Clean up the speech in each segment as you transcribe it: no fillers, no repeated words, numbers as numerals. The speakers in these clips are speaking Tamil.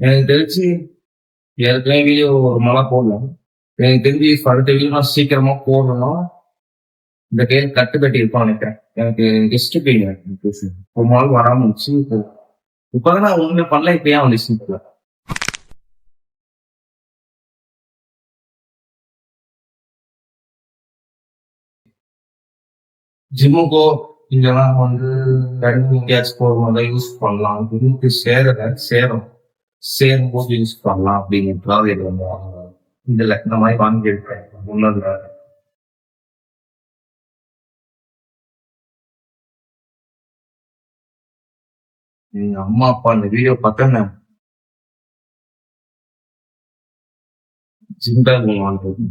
எனக்கு தெரிஞ்சு ஏற்கனவே வீடியோ ஒரு நாளா போடலாம். எனக்கு தெரிஞ்சு அடுத்த வீடியோ நான் சீக்கிரமா போடணும். இந்த கையில் கட்டு கட்டி இருப்பான்னு நினைக்கிறேன். எனக்கு கெஸ்ட் பெயின் ரொம்ப நாள் வராம இருந்துச்சு. இப்பதான் நான் ஒண்ணுமே பண்ணல. இப்ப ஏன் வந்துச்சுன்னு தெரியல. ஜிம்முக்கோ இல்லைன்னா வந்து ரன்னிங் எங்கேயாச்சும் போகும்போது யூஸ் பண்ணலாம். இதுக்கு சேரும் போது யூஸ் பண்ணலாம் அப்படிங்கிறதுக்காக இது வந்து இதுல இந்த மாதிரி வாங்கியிருக்கேன் முன்னாடி. எங்க அம்மா அப்பா இந்த வீடியோ பார்த்தேன்னு ஜிம் பேக் வாங்குறது.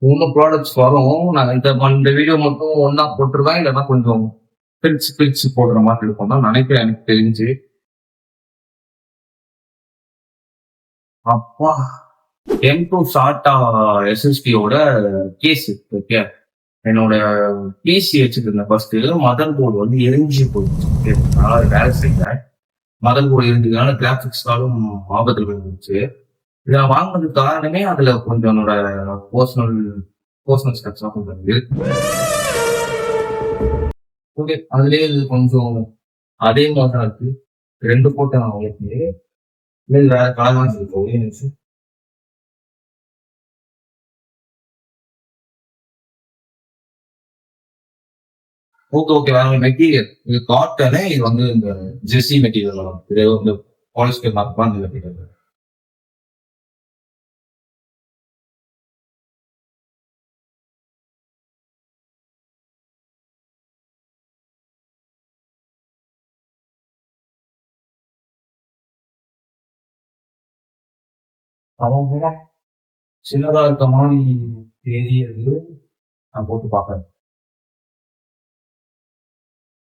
இன்னும் ப்ராடக்ட்ஸ் வரும். நான் இந்த வீடியோ மட்டும் ஒன்னா போட்டுருவேன். இல்லைன்னா கொஞ்சம் பிரிச்சு பிரிச்சு போடுற மாதிரி இருக்கும் தான் நினைக்கிறேன் எனக்கு தெரிஞ்சு. அப்பா M2 சாட்டா SSDயோட கேஸ் ஓகே. என்னோட பிசி வச்சுட்டு இருந்தேன் ஃபர்ஸ்ட். மதர் போர்டு வந்து எரிஞ்சு போயிடுச்சு. வேலை செய்யல. மதர் போர்டு எரிஞ்சதுனால கிராபிக்ஸ் கார்டும் ஆபத்தில் இருந்துச்சு. இதை நான் வாங்கினதுக்கு காரணமே அதுல கொஞ்சம் என்னோட பர்சனல் ஸ்டெப்ஸ்லாம் கொஞ்சம் இருக்கு. ஓகே, அதுலயே இது கொஞ்சம் அதே மாதிரி தான் இருக்கு. 2 போட்டேன் நான் உங்களுக்கு. இல்லை வேற கலர் இருக்கு. ஒரே நிமிஷம். ஓகே வேற மெட்டீரியல். இது காட்டனு. இது வந்து இந்த ஜெர்சி மெட்டீரியல். இது வந்து பாலிஸ்டர் மார்க் தான் இந்த மெட்டீரியல். அவன் கூட சின்னதா இருக்க மாதிரி தெரியுது. நான் போட்டு பார்ப்பேன்.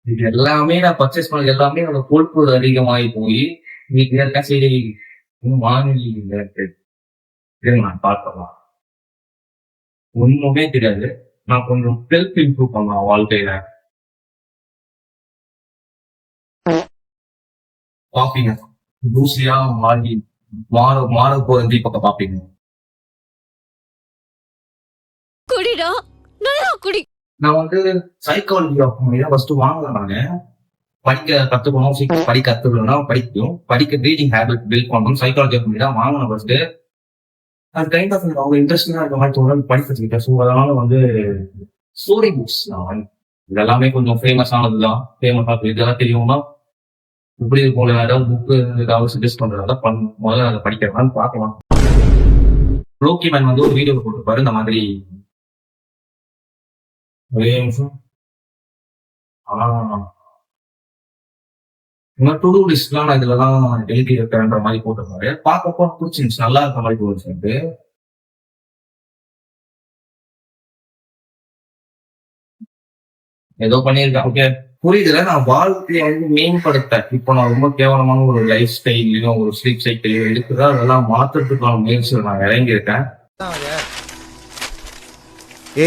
இது எல்லாமே நான் பர்ச்சேஸ் பண்ணது எல்லாமே என்னோட கொழுப்பு அதிகமாகி போய் இன்னைக்கு இருக்கேன். சரி இன்னும் வாங்கி நான் பார்க்கலாம். ஒண்ணுமே தெரியாது. நான் கொஞ்சம் செல்ஃப் இம்ப்ரூவ் பண்ணலாம் வாழ்க்கையில. பாப்பீங்க தூசியா மாறி மாற போற தீபக்க பாப்பீங்க. குடிடா நல்லா குடி. நான் வந்து சைக்காலஜி ஆஃப் ஃபர்ஸ்ட் வாங்கலாம். நானு படிக்க கத்துக்கணும். சீக்கிரம் படிக்க கத்துக்கணும்னா படிக்கும். படிக்க ரீடிங் ஹேபிட் பில்ட் பண்ணணும். சைக்காலஜி ஆஃப் தான் வாங்கணும் ஃபர்ஸ்ட். அது கைண்ட் ஆஃப் அவங்க இன்ட்ரெஸ்டிங்கா இருக்க மாதிரி தோணும் படிக்கிறதுக்கிட்ட. ஸோ அதனால வந்து ஸ்டோரி புக்ஸ் நான் வாங்கி இதெல்லாமே கொஞ்சம் ஃபேமஸ் ஆனதுதான். ஃபேமஸா இதெல்லாம் தெரியும்னா இப்படி இருக்கும். ஏதாவது புக்கு ஏதாவது சஜஸ்ட் பண்றதா முதல்ல அதை படிக்கிறதான்னு பார்க்கலாம். ரோக்கி மேன் வந்து ஒரு வீடியோ போட்டுருப்பாரு இந்த மாதிரி. ஒரே நிமிஷம். டு டூ லிஸ்ட்லாம் நான் இதுலதான் எழுதி இருக்கிறேன்ற மாதிரி போட்டிருப்பாரு. பார்க்கப்போ பிடிச்சிருந்துச்சு. நல்லா இருக்க மாதிரி தோணுச்சு. ஏதோ பண்ணியிருக்கேன். ஓகே புரியுதுல. நான் வாழ்க்கையை வந்து மேம்படுத்த இப்போ நான் ரொம்ப கேவலமான ஒரு லைஃப் ஸ்டைலையும் ஒரு ஸ்லீப் சைக்கிளையும் எடுக்குதா அதெல்லாம் மாற்றத்துக்கான முயற்சியில் நான் இறங்கியிருக்கேன்.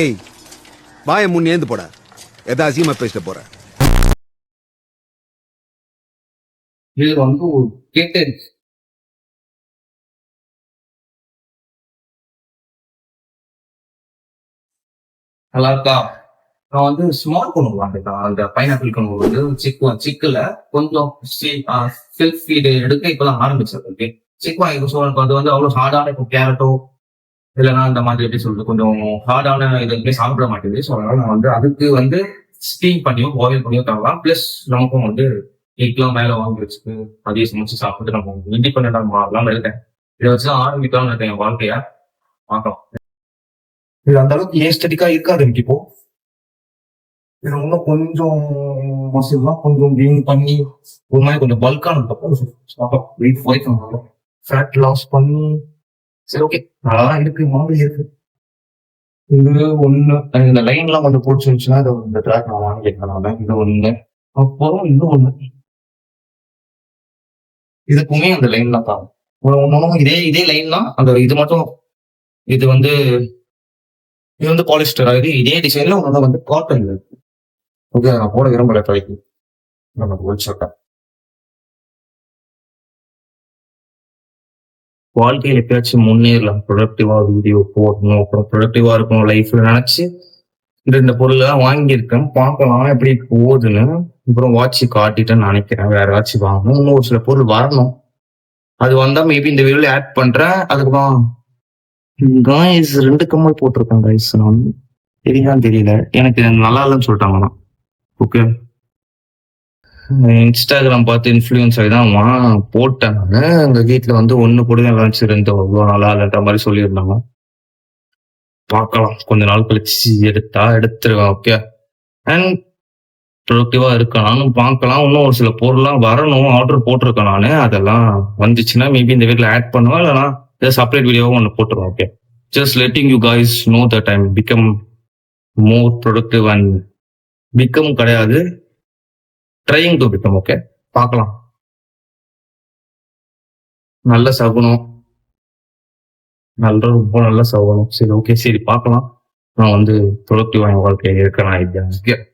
ஏய் வாய முன் ஏந்து போட எதா அசியமா பேசிட்டு போற. இது வந்து ஒரு கேட்டு நல்லா இருக்கா. நான் வந்து ஸ்மால் கனவு வாங்கிட்டேன். அந்த பைனாப்பிள் கனவு வந்து சிக்குல கொஞ்சம் செல்ஃப் ஃபீடு எடுக்க இப்பதான் ஆரம்பிச்சது. ஓகே சிக்கு வாங்கி சோழனுக்கு அது வந்து அவ்வளவு ஹார்டான இப்போ கேரட்டோ இல்லைன்னா இந்த மாதிரி எப்படி சொல்றது கொஞ்சம் ஹார்டான இது சாப்பிட மாட்டேங்குது. ஸோ அதனால நான் வந்து அதுக்கு வந்து ஸ்டீம் பண்ணியோ பாயில் பண்ணியோ தரலாம். பிளஸ் நமக்கும் வந்து எக்லாம் மேல வாங்கி வச்சுட்டு அதையே சமைச்சு சாப்பிட்டு நம்ம இண்டிபெண்டா மாறலாம்னு இருக்கேன். இதை வச்சுதான் ஆரம்பிக்கலாம்னு இருக்கேன் என் வாழ்க்கைய. பார்க்கலாம். இது அந்த அளவுக்கு ஏஸ்தட்டிக்கா இருக்காது எனக்கு இப்போ. இது இன்னும் கொஞ்சம் மசில்லாம் கொஞ்சம் கெயின் பண்ணி ஒரு மாதிரி கொஞ்சம் பல்கானதுக்கப்புறம் வெயிட் குறைக்கணும். ஃபேட் லாஸ் பண்ணி சரி ஓகே நல்லா இருக்கு. மாதிரி இருக்கு. இது ஒண்ணு. இந்த லைன் எல்லாம் கொஞ்சம் பிடிச்சிருந்துச்சுன்னா இந்த ட்ராக் நான் வாங்கிக்கலாம். இது ஒண்ணு. அப்புறம் இன்னும் ஒண்ணு. இதுக்குமே அந்த லைன் தான் தான் ஒன்னும் இதே லைன் தான். அந்த இது மட்டும் இது வந்து பாலிஸ்டர் ஆகுது. இதே டிசைன்ல ஒன்னு வந்து காட்டன் இருக்கு. ஓகே நான் போட விரும்பல தலைக்கு. நம்ம ஒழிச்சுட்டோம். வாழ்க்கையில எப்பயாச்சும் முன்னேறலாம், ப்ரொடக்டிவா வீடியோ போடணும், அப்புறம் ப்ரொடக்டிவா இருக்கணும் லைஃப்ல நினைச்சு இந்த பொருள்லாம் வாங்கியிருக்கேன். பார்க்கலாம் எப்படி போகுதுன்னு. அப்புறம் வாட்ச் காட்டிட்டேன்னு நினைக்கிறேன். வேற ஏதாச்சும் வாங்கணும். இன்னும் ஒரு சில பொருள் வரணும். அது வந்தா மேபி இந்த வீடியோல ஆட் பண்றேன். அதுக்கப்புறம் காய்ஸ் 2 கம்மல் போட்டிருக்கேன் காய்ஸ். நான் தெரியுதான்னு தெரியல. எனக்கு நல்லா இல்லைன்னு சொல்லிட்டாங்க. ஓகே, இன்ஸ்டாகிராம் பார்த்து இன்ஃப்ளூயன்ஸ் ஆகி தான் போட்டேன் நானு. எங்க வீட்டுல வந்து 1 போடுங்க, லஞ்ச் 2 அவ்வளோ நல்லா இல்லைன்ற மாதிரி சொல்லியிருந்தாங்க. பார்க்கலாம், கொஞ்ச நாள் கழிச்சு எடுத்தா எடுத்துருவேன். ஓகே, அண்ட் ப்ரொடக்டிவா இருக்கணும் பார்க்கலாம். இன்னும் ஒரு சில பொருள்லாம் வரணும், ஆர்டர் போட்டிருக்கேன் நானு. அதெல்லாம் வந்துச்சுன்னா மேபி இந்த வீட்டில் ஆட் பண்ணுவேன், இல்லைனா செப்பரேட் வீடியோவும் ஒன்று போட்டுருவேன். Okay, just letting you guys know that I'm become more productive and become கிடையாது, ட்ரையிங் டு பிகம். ஓகே, பார்க்கலாம். நல்ல சகுனம், ரொம்ப நல்ல சகுனம். சரி, ஓகே, சரி பார்க்கலாம். நான் வந்து ப்ரொடக்டிவா என் வாழ்க்கையில் இருக்கேன்.